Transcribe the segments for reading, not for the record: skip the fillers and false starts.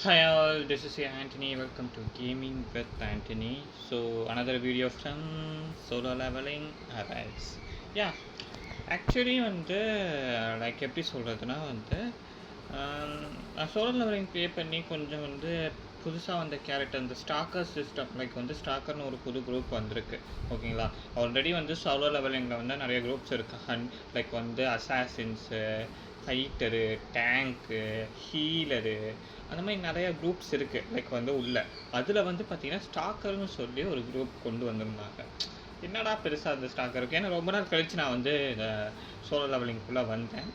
Hi all, this is your Anthony. Welcome to Gaming with Anthony. So another video from Solo Leveling Arise. Yeah, actually like எப்படி சொல்கிறதுனா நான் solo levelling play பண்ணி கொஞ்சம் புதுசாக வந்த character இந்த ஸ்டாக்கர் system ஸ்டாக்கர்னு ஒரு புது குரூப் வந்திருக்கு. ஓகேங்களா, ஆல்ரெடி சோலோ லெவலிங்கில் நிறைய குரூப்ஸ் இருக்குது. அசாசின்ஸு, ஃபைட்டரு, டேங்க்கு, ஹீலரு, அந்த மாதிரி நிறையா குரூப்ஸ் இருக்குது. உள்ள அதில் பார்த்தீங்கன்னா ஸ்டாக்கர்னு சொல்லி ஒரு குரூப் கொண்டு வந்திருந்தாங்க. என்னடா பெருசாக அந்த ஸ்டாக்கர் இருக்குது, ஏன்னா ரொம்ப நாள் கழித்து நான் இந்த சோலோ லெவலிங்குள்ளே வந்தேன்.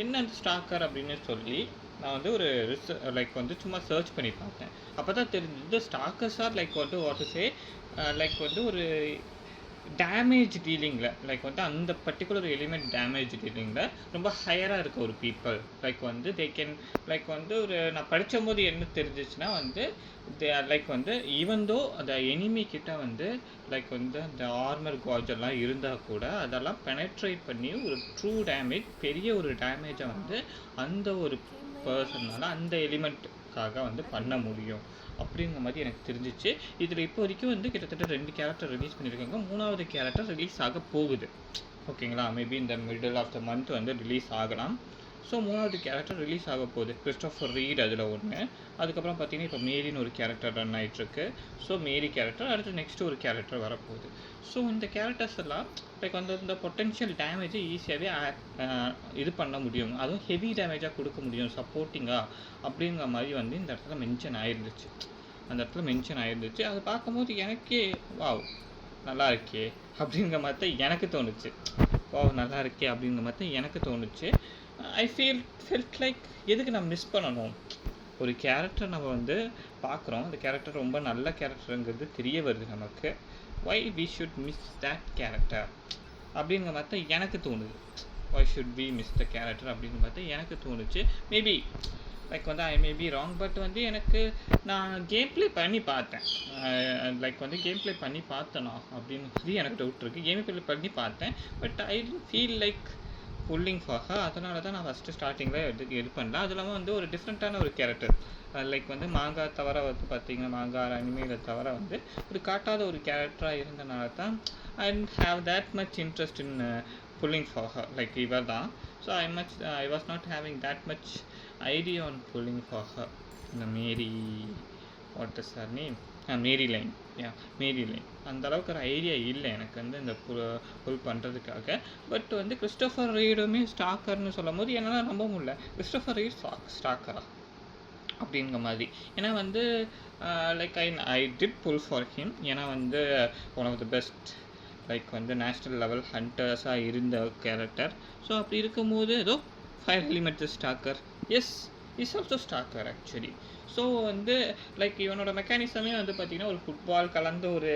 என்ன அந்த ஸ்டாக்கர் அப்படின்னு சொல்லி நான் ஒரு சும்மா சர்ச் பண்ணி பார்த்தேன். அப்போ தான் தெரிஞ்சது stalkers are what to say ஒரு டேமேஜ் டீலிங்கில் அந்த பர்டிகுலர் எலிமெண்ட் டேமேஜ் டீலிங்கில் ரொம்ப ஹையராக இருக்க ஒரு பீப்புள். தே கேன் ஒரு நான் படித்த போது என்ன தெரிஞ்சிச்சுன்னா ஈவன் தோ அந்த எனிமி கிட்ட அந்த ஆர்மர் காஜெல்லாம் இருந்தால் கூட அதெல்லாம் பெனட்ரேட் பண்ணி ஒரு ட்ரூ டேமேஜ், பெரிய ஒரு டேமேஜை அந்த ஒரு பர்சனால் அந்த எலிமெண்ட்டுக்காக பண்ண முடியும் அப்படிங்கிற மாதிரி எனக்கு தெரிஞ்சிச்சு. இதில் இப்போ வரைக்கும் கிட்டத்தட்ட 2 கேரக்டர் ரிலீஸ் பண்ணியிருக்காங்க. 3வது கேரக்டர் ரிலீஸ் ஆக போகுது. ஓகேங்களா, மேபி இந்த middle of the month release ஆகலாம். ஸோ 3வது கேரக்டர் ரிலீஸ் ஆக போகுது. கிறிஸ்டோஃபர் ரீட் அதில் ஒன்று. அதுக்கப்புறம் பார்த்தீங்கன்னா இப்போ மேரின்னு ஒரு கேரக்டர் ரன் ஆகிட்டுருக்கு. ஸோ மேரி கேரக்டர் அடுத்து நெக்ஸ்ட் ஒரு கேரக்டர் வரப்போகுது. ஸோ இந்த கேரக்டர்ஸ் எல்லாம் இந்த பொட்டென்ஷியல் டேமேஜை ஈஸியாகவே இது பண்ண முடியும், அதுவும் ஹெவி டேமேஜாக கொடுக்க முடியும் சப்போர்ட்டிங்காக அப்படிங்கிற மாதிரி இந்த இடத்துல மென்ஷன் ஆகிருந்துச்சு. அதை பார்க்கும்போது எனக்கே வாவ் நல்லா இருக்கே அப்படிங்கிற மாதிரி தான் எனக்கு தோணுச்சு. நல்லா இருக்கே அப்படிங்கிற மாதிரி தான் எனக்கு தோணுச்சு. ஐ ஃபெல்ட் லைக் எதுக்கு நம்ம மிஸ் பண்ணணும்? ஒரு கேரக்டர் நம்ம பார்க்குறோம், அந்த கேரக்டர் ரொம்ப நல்ல கேரக்டருங்கிறது தெரிய வருது நமக்கு. Why we should miss that character அப்படிங்கிற மாதிரி தான் எனக்கு தோணுது. Why should we miss the character அப்படிங்கிற மாதிரி தான் எனக்கு தோணுச்சு. Maybe I may be wrong, but எனக்கு நான் கேம் ப்ளே பண்ணி பார்த்தேன். கேம் ப்ளே பண்ணி பார்த்தேனா அப்படின்னு சொல்லி எனக்கு டவுட் இருக்குது. கேம் ப்ளே பண்ணி பார்த்தேன், but I don't feel like pulling for her. அதனால தான் நான் ஃபஸ்ட்டு ஸ்டார்டிங்கில் இது பண்ணல. அது இல்லாமல் ஒரு டிஃப்ரெண்ட்டான ஒரு கேரக்டர் மாங்கா தவிர பார்த்தீங்கன்னா மாங்கா அனிமேல தவிர ஒரு காட்டாத ஒரு கேரக்டராக இருந்தனால தான் I have that much interest in pulling for her இவர் தான். So I was not having that much idea on pulling for her. இந்த Mary, what is her name, Mary Lynn அந்த அளவுக்கு ஒரு ஐடியா இல்லை எனக்கு இந்த புல் பண்ணுறதுக்காக. பட் கிறிஸ்டோஃபர் ரீடுமே ஸ்டாக்கர்னு சொல்லும் போது என்னால் நம்ப முடியல, கிறிஸ்டோஃபர் ரீட் ஸ்டாக்கரா அப்படிங்கிற மாதிரி. ஏன்னா I did pull for him. ஏன்னா one of the best national level ஹண்டர்ஸாக இருந்த கேரக்டர். ஸோ அப்படி இருக்கும்போது ஏதோ fire element stalker, S is also stalker actually. So இவனோட மெக்கானிசமே பார்த்திங்கன்னா ஒரு ஃபுட்பால் கலந்து ஒரு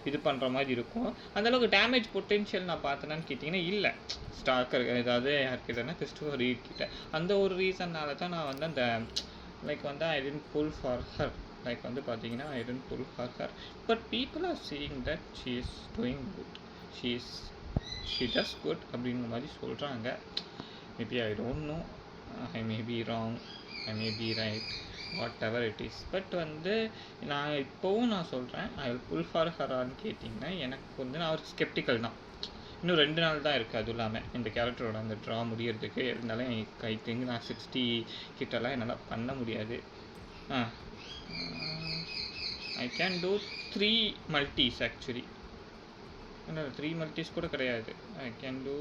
இது பண்ணுற மாதிரி இருக்கும். அந்தளவுக்கு டேமேஜ் பொட்டென்ஷியல் நான் பார்த்தேனான்னு கேட்டிங்கன்னா இல்லை. ஸ்டாக்கர் ஏதாவது யார்கிட்டனா கிறிஸ்டோஃபர் ரீட் கிட்ட. அந்த ஒரு ரீசன்னால தான் நான் அந்த I didn't pull for her. பார்த்தீங்கன்னா I didn't pull for her. But people are seeing that she is doing good, she does good அப்படிங்கிற மாதிரி சொல்கிறாங்க. Maybe I don't know, I may be wrong, I may be right, whatever it is. But நான் இப்போவும் நான் சொல்கிறேன், I will pull for ஹரான்னு கேட்டிங்கன்னா எனக்கு நான் ஒரு ஸ்கெப்டிக்கல் தான். இன்னும் 2 நாள் தான் இருக்குது. அதுவும் இல்லாமல் இந்த கேரக்டரோட அந்த ட்ரா முடியறதுக்கு. இருந்தாலும் ஐ திங்க் நான் 60 கிட்டலாம் என்னால் பண்ண முடியாது. ஐ கேன் டூ 3 மல்டிஸ் ஆக்சுவலி. என்ன 3 மல்டிஸ் கூட கிடையாது, ஐ கேன் டூ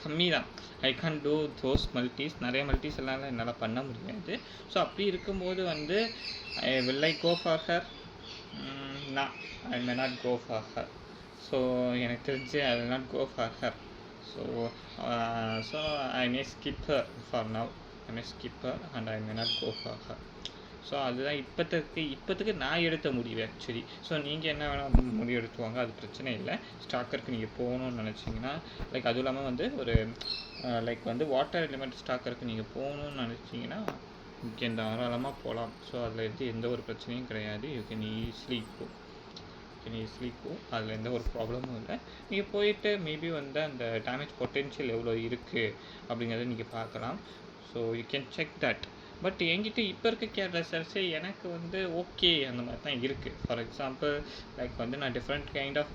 கம்மி தான். I can do those multis. நிறைய மல்டிஸ் எல்லாம் என்னால் பண்ண முடியாது. ஸோ அப்படி இருக்கும்போது will I go for her? I may not go for her. So எனக்கு தெரிஞ்சு I will not go for her. So I may skip her for now. I may skip her and I may not go for her. So அதுதான் இப்போத்துக்கு நான் எடுத்த முடிவு actually. So நீங்கள் என்ன வேணால் முடிவு எடுத்துவாங்க, அது பிரச்சனை இல்லை. ஸ்டாக்கருக்கு நீங்கள் போகணுன்னு நினச்சிங்கன்னா அதுவும் இல்லாமல் ஒரு வாட்டர் எலிமெண்ட் ஸ்டாக்கருக்கு நீங்கள் போகணுன்னு நினச்சிங்கன்னா இங்கே தாராளமாக போகலாம். ஸோ அதில் எந்த ஒரு பிரச்சனையும் கிடையாது. யூ கேன் ஈஸிலி கோ, அதில் எந்த ஒரு ப்ராப்ளமும் இல்லை. நீங்கள் போயிட்டு மேபி அந்த டேமேஜ் பொட்டென்ஷியல் எவ்வளோ இருக்குது அப்படிங்கிறத நீங்கள் பார்க்கலாம். So you can check that. But என்கிட்ட இப்போ இருக்க கேரக்டர்ஸே எனக்கு வந்து ஓகே அந்த மாதிரி தான் இருக்குது. ஃபார் எக்ஸாம்பிள் லைக் வந்து நான் different kind of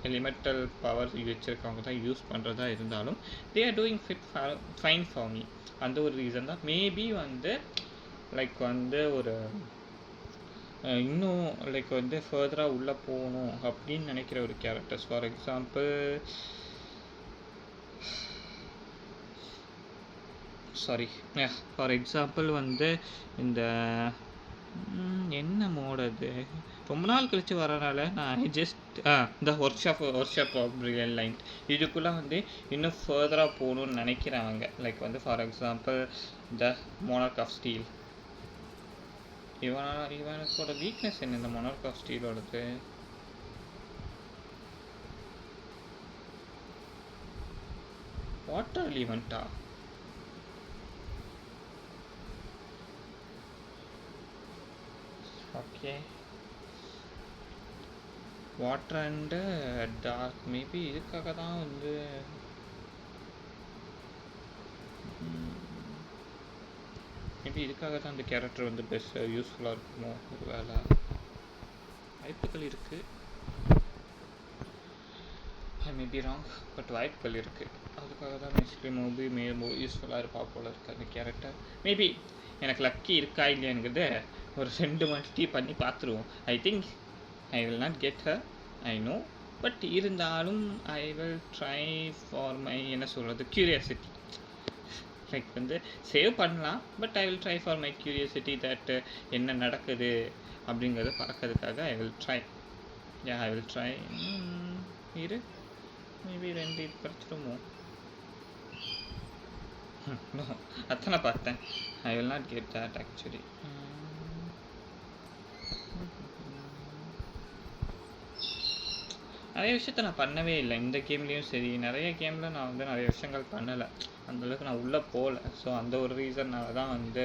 elemental power வச்சுருக்கவங்க தான் யூஸ் பண்ணுறதா இருந்தாலும் they are doing fine for me. அந்த ஒரு ரீசன் தான். மேபி வந்து லைக் வந்து ஒரு இன்னும் லைக் வந்து ஃபர்தராக உள்ளே போகணும் அப்படின்னு நினைக்கிற ஒரு கேரக்டர்ஸ். ஃபார் எக்ஸாம்பிள் வந்து இந்த என்ன மோட் அது ரொம்ப நாள் கழித்து வரனால நான் ஜஸ்ட் இந்த workshop of real line இதுக்குள்ளே வந்து இன்னும் ஃபர்தராக போகணுன்னு நினைக்கிறாங்க. லைக் வந்து for example the monarch of steel. இவனுக்கோட வீக்னஸ் என்ன இந்த மோனார்க் ஆஃப் ஸ்டீலோடது? வாட்டர் எலிமெண்ட்டா? Okay, water and dark. Maybe இதுக்காக தான் வந்து அந்த கேரக்டர் வந்து பெஸ்ட் யூஸ்ஃபுல்லாக இருக்குமோ ஒரு வேலை. வாய்ப்புகள் இருக்குது. ஐ மே பி ராங், பட் வாய்ப்புகள் இருக்குது. அதுக்காக தான் பேசிக்கலி யூஸ்ஃபுல்லாக இருப்பா போல இருக்குது அந்த கேரக்டர். மேபி எனக்கு லக்கி இருக்கா இல்லையாங்கிறத ஒரு 2 மல்டி பண்ணி பார்த்துருவோம். I think I will not get her, I know. But இருந்தாலும் I will try for my என்ன சொல்கிறது கியூரியாசிட்டி. லைக் வந்து சேவ் பண்ணலாம், but I will try for my curiosity that என்ன நடக்குது அப்படிங்கிறத பார்க்கறதுக்காக I will try. I will try. இரு, மேபி 2 இது கிடச்சிருமோ? நோ, அத்தனை பார்த்தேன். I will not get that actually. நிறைய விஷயத்த நான் பண்ணவே இல்லை இந்த கேம்லேயும் சரி. நிறைய கேமில் நான் வந்து நிறைய விஷயங்கள் பண்ணலை, அந்தளவுக்கு நான் உள்ளே போகல. ஸோ அந்த ஒரு ரீசன்னால தான் வந்து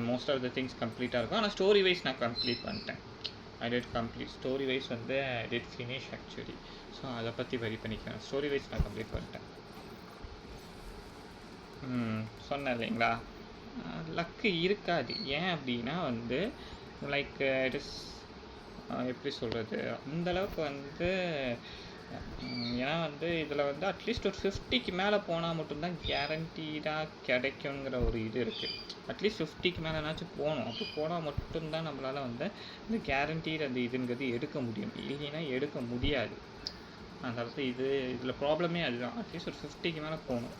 மோஸ்ட் ஆஃப் த திங்ஸ் கம்ப்ளீட்டாக இருக்கும். ஆனால் ஸ்டோரி வைஸ் நான் கம்ப்ளீட் பண்ணிட்டேன். I did complete story wise வந்து I did finish actually. So அதை பற்றி வெரி பண்ணிக்கிறேன். ஸ்டோரி வைஸ் நான் கம்ப்ளீட் பண்ணிட்டேன். சொன்னேன் இல்லைங்களா, லக்கு இருக்காது. ஏன் அப்படின்னா வந்து லைக் இட் இஸ் எப்படி சொல்கிறது, அந்தளவுக்கு வந்து ஏன்னா வந்து இதில் வந்து அட்லீஸ்ட் ஒரு 50க்கு மேலே போனால் மட்டும்தான் கேரண்டீடாக கிடைக்குங்கிற ஒரு இது இருக்குது. அட்லீஸ்ட் 50க்கு மேலேனாச்சும் போகணும். அப்போ போனால் மட்டும்தான் நம்மளால் வந்து இந்த கேரண்டீட் அந்த இதுங்கிறது எடுக்க முடியும். இல்லைன்னா எடுக்க முடியாது. அந்த இடத்துல இதில் ப்ராப்ளமே அதுதான். அட்லீஸ்ட் ஒரு 50க்கு மேலே போகணும்,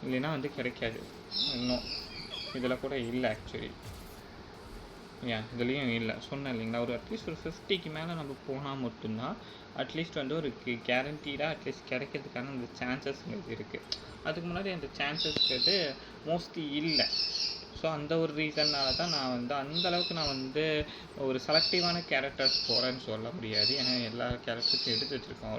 இல்லைன்னா வந்து கிடைக்காது. இன்னும் இதில் கூட இல்லை ஆக்சுவலி. இதுலேயும் இல்லை, சொன்னேன் இல்லைங்களா. ஒரு அட்லீஸ்ட் ஒரு 50க்கு மேலே நம்ம போனால் மட்டும்தான் அட்லீஸ்ட் வந்து ஒரு கேரண்டீடாக அட்லீஸ்ட் கிடைக்கிறதுக்கான அந்த சான்சஸ்ங்கிறது இருக்குது. அதுக்கு முன்னாடி அந்த சான்சஸ்ங்கிறது மோஸ்ட்லி இல்லை. ஸோ அந்த ஒரு ரீசன்னால தான் நான் வந்து அந்தளவுக்கு நான் வந்து ஒரு செலக்டிவான கேரக்டர்ஸ் போகிறேன்னு சொல்ல முடியாது. ஏன்னா எல்லா கேரக்டர்ஸும் எடுத்து வச்சுருக்கேன்.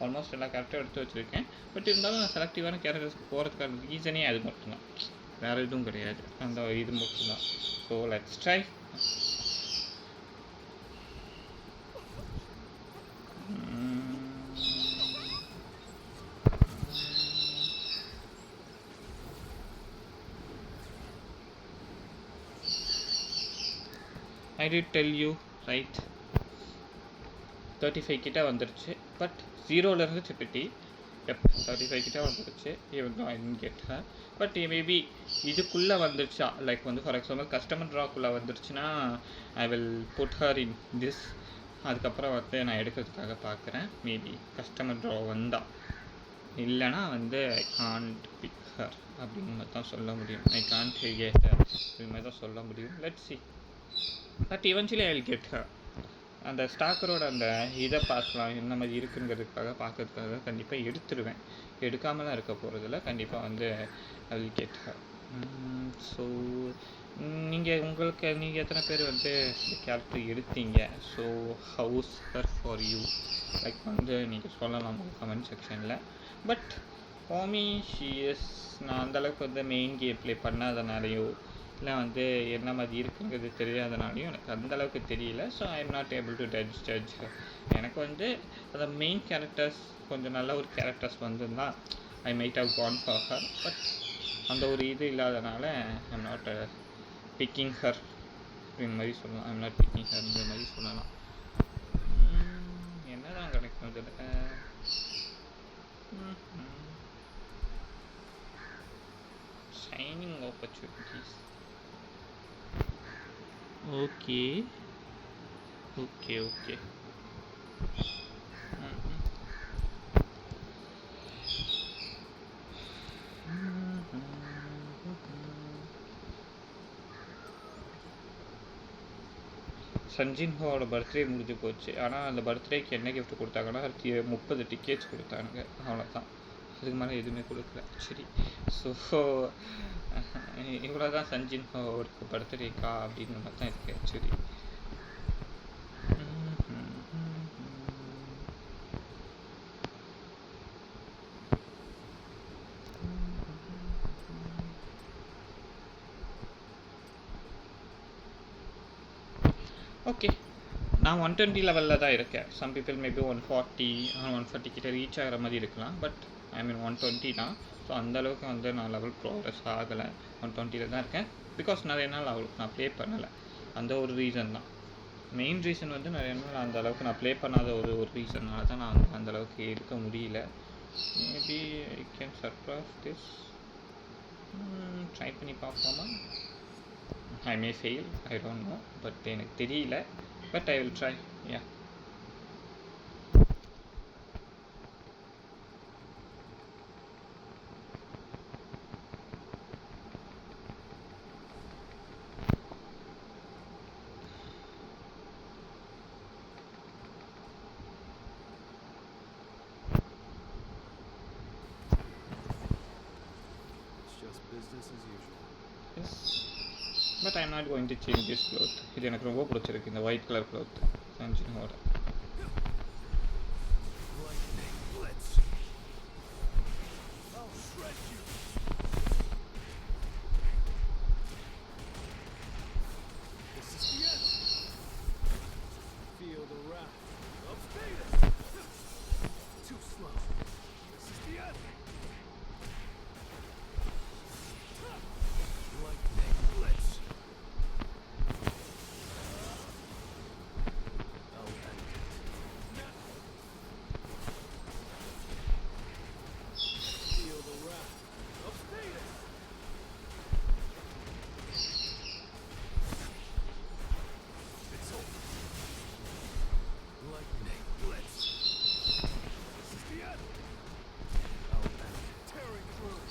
ஆல்மோஸ்ட் எல்லா கேரக்டரும் எடுத்து வச்சுருக்கேன். பட் இருந்தாலும் நான் செலக்டிவான கேரக்டர்ஸ் போகிறதுக்கான ரீசனே அது மட்டும்தான், வேறு எதுவும் கிடையாது. அந்த இது மட்டும்தான். So let's try. I did tell you right, 35 கிட்ட வந்துருச்சு. பட் 0லேருந்து திருப்பி 35 கிட்ட வந்துருச்சு. even though I didn't get her, but maybe இதுக்குள்ளே வந்துருச்சா, லைக் வந்து ஃபார் எக்ஸாம்பிள் கஸ்டமர் ட்ராக்குள்ளே வந்துருச்சுன்னா I will put her in this. அதுக்கப்புறம் வந்து நான் எடுக்கிறதுக்காக பார்க்குறேன். மேபி கஸ்டமர் ட்ரா வந்தா, இல்லைனா வந்து ஐ கான்ட் பிக் ஹர் அப்படிங்கிற மாதிரி தான் சொல்ல முடியும். ஐ கான்ட் கெட் ஹர் இது மாதிரி தான் சொல்ல முடியும். Let's see. But eventually I will get her. அந்த ஸ்டாக்கரோட அந்த இதை பார்க்கலாம் என்ன மாதிரி இருக்குங்கிறதுக்காக பார்க்கறதுக்காக கண்டிப்பாக எடுத்துருவேன். எடுக்காமலாம் இருக்க போகிறதில்ல, கண்டிப்பாக வந்து I will get her. So நீங்கள் எத்தனை பேர் வந்து கேரக்டர் எடுத்தீங்க? So how's her for you, like வந்து நீங்கள் சொல்லலாம் உங்கள் கமெண்ட் செக்ஷனில். But for me she is, நான் அந்தளவுக்கு வந்து மெயின் கேம் ப்ளே பண்ணாதனாலையோ இல்லை வந்து என்ன மாதிரி இருக்குங்கிறது தெரியாதனாலையும் எனக்கு அந்தளவுக்கு தெரியல. So I am not able to judge. எனக்கு வந்து அந்த மெயின் கேரக்டர்ஸ் கொஞ்சம் நல்ல ஒரு கேரக்டர்ஸ் வந்துருந்தா I might have gone for her. But அந்த ஒரு இது இல்லாதனால ஐம் நாட் பிக்கிங் ஹர் அப்படின்ற மாதிரி சொல்லலாம். ஐம் நாட் பிக்கிங் ஹர்ன்ற மாதிரி சொல்லலாம். என்னதான் கிடைக்கும் இதில்? Shining opportunities. Okay okay okay. சஞ்சின்ஹோட பர்த்டே முடிஞ்சு போச்சு. ஆனால் அந்த பர்த்டேக்கு என்ன கிஃப்ட் கொடுத்தாங்கன்னா 30 டிக்கெட்ஸ் கொடுத்தானுங்க, அவ்வளோதான். அதுக்கு மேலே எதுவுமே கொடுக்கல. சரி, ஸோ இவ்வளோ தான் சஞ்சின்ஹோட பர்த்டேக்கா அப்படின்னு மாதிரி தான் இருக்கு ஆக்சுவலி. ஓகே, நான் 120 லெவலில் தான் இருக்கேன். சம் பீப்புள் மேபி 140 கிட்ட ரீச் ஆகிற மாதிரி இருக்கலாம். பட் ஐ மீன் 120 தான். ஸோ அந்தளவுக்கு வந்து நான் லெவல் ப்ரோக்ரஸ் ஆகலை. 120 தான் இருக்கேன். பிகாஸ் நிறைய நாள் அவளுக்கு நான் ப்ளே பண்ணலை. அந்த ஒரு ரீசன் தான். மெயின் ரீசன் வந்து நிறைய நாள் அந்த அளவுக்கு நான் ப்ளே பண்ணாத ஒரு ரீசன்னால தான் நான் வந்து அந்தளவுக்கு இருக்க முடியல. Maybe I can surprise this. Try பண்ணி பார்ப்போமா? I may fail, I don't know, but எனக்கு தெரியல. But I will try, yeah. It's just business as usual. Yes. But I'm not going to change this cloth. இது எனக்கு ரொம்ப பிடிச்சிருக்கு, இந்த white colour cloth. சஞ்சினோட Lightning blitz. I'll shred you. This is the end. Feel the wrath of Venus. Too slow. This is the end. Lightning blitz. I'll end it. Now. Feel the wrath of Venus. It's over. Lightning blitz. This is the end. I'll end it. Tearing through.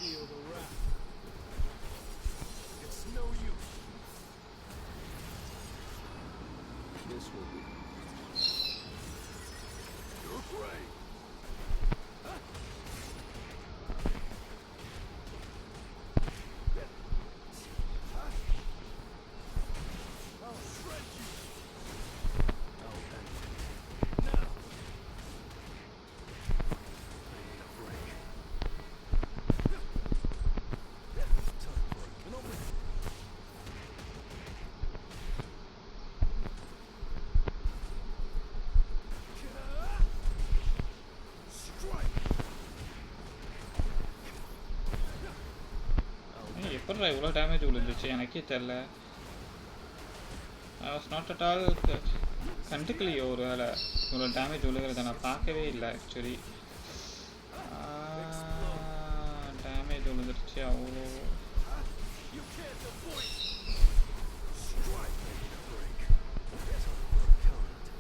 Feel the wrath. It's no use. This will be. You're brave. I'll shred you. I'll end it. Now. I need a break. Time for a maneuver. Strike. எப்படிடா இவ்வளோ damage விழுந்துச்சு எனக்கே தெரில. I was not at all கண்டுக்கலையோ ஒரு வேலை இவ்வளோ damage விழுகிறத நான் பார்க்கவே இல்லை ஆக்சுவலி. டேமேஜ் விழுந்துருச்சு அவ்வளோ. You can't avoid. Strike. I need a break. Time for a counterattack.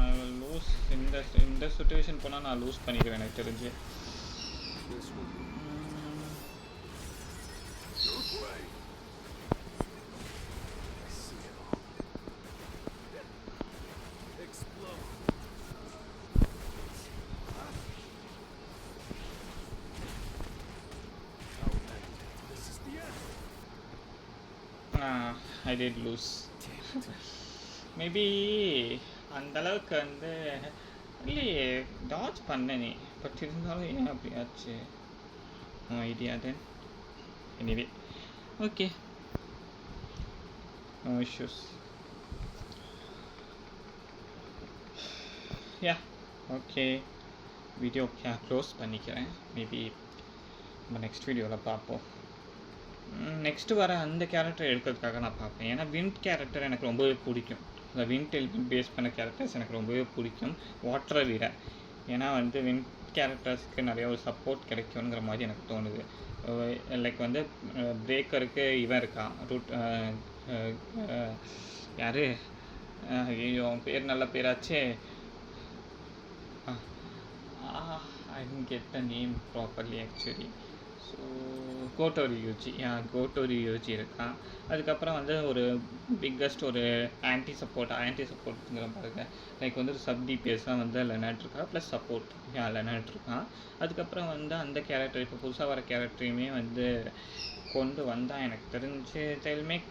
I will lose. இந்த சுச்சுவேஷன் போனால் நான் லூஸ் பண்ணிடுவேன் எனக்கு தெரிஞ்சு. This will be. You're brave. I see it all. Explode. I'll end it. This is the end. I did lose. Maybe அந்தளவுக்கு வந்து இல்லையே, touch பண்ணனே. பட் இருந்தாலும் ஏன் அப்படி ஆச்சு? No idea then. Anyway okay, no issues. Yeah okay, video close பண்ணிக்கிறேன். Maybe நம்ம நெக்ஸ்ட் வீடியோவில் பார்ப்போம். நெக்ஸ்ட்டு வர அந்த கேரக்டர் எடுக்கிறதுக்காக நான் பார்ப்பேன். ஏன்னா விண்ட் கேரக்டர் எனக்கு ரொம்பவே பிடிக்கும். இந்த விண்ட் எலிமெண்ட் பேஸ் பண்ண கேரக்டர்ஸ் எனக்கு ரொம்பவே பிடிக்கும் வாட்டரை விட. ஏன்னா வந்து விண்ட் கேரக்டர்ஸ்க்கு நிறைய ஒரு சப்போர்ட் கிடைக்குங்கிற மாதிரி எனக்கு தோணுது. லைக் வந்து பிரேக்கருக்கு இவன் இருக்கான் ரூட் யார் ஐயோ அவன் பேர் நல்ல பேராச்சே. I didn't get the name properly actually. So கோட்டோரியூஜி இருக்கான். அதுக்கப்புறம் வந்து ஒரு பிக்கஸ்ட் ஒரு ஆன்டி சப்போர்ட்டுங்கிற பாருங்க. லைக் வந்து ஒரு சப் டிபிஎஸ்ஸாக வந்து லெனார்ட் இருக்கா ப்ளஸ் சப்போர்ட் லெனார்ட் இருக்கான். அதுக்கப்புறம் வந்து அந்த கேரக்டர் இப்போ புதுசாக வர கேரக்டரையுமே வந்து கொண்டு வந்தால் எனக்கு தெரிஞ்சு they'll மேக்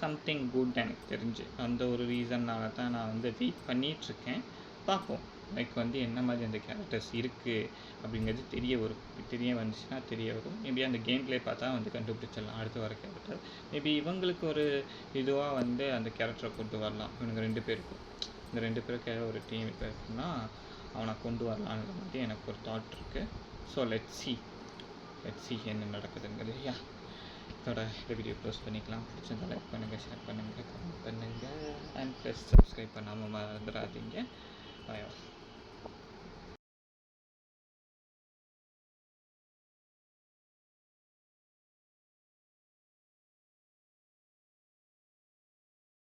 சம்திங் குட். எனக்கு தெரிஞ்சு அந்த ஒரு ரீசன்னால தான் நான் வந்து வெயிட் பண்ணிகிட்ருக்கேன். பார்ப்போம் லைக் வந்து என்ன மாதிரி அந்த கேரக்டர்ஸ் இருக்குது அப்படிங்கிறது தெரிய வந்துச்சுன்னா தெரிய வரும். மேபி அந்த கேம் ப்ளே பார்த்தா வந்து கண்டுபிடிச்சிடலாம் அடுத்து வர கேரக்டர். மேபி இவங்களுக்கு ஒரு இதுவாக வந்து அந்த கேரக்டரை கொண்டு வரலாம். இவனுங்க 2 பேருக்கும் இந்த 2 பேருக்கு ஒரு டீம் இப்போ இருக்குன்னா அவனை கொண்டு வரலான்ற மாதிரி எனக்கு ஒரு தாட் இருக்குது. ஸோ லெட்ஸ் சி என்ன நடக்குதுங்கிறது. இதோட இந்த வீடியோ க்ளோஸ் பண்ணிக்கலாம். பிடிச்சிருந்தா லைக் பண்ணுங்கள், ஷேர் பண்ணுங்கள், கமெண்ட் பண்ணுங்கள் அண்ட் ப்ளஸ் சப்ஸ்கிரைப் பண்ணாமல் மறந்துடாதீங்க. பாய்.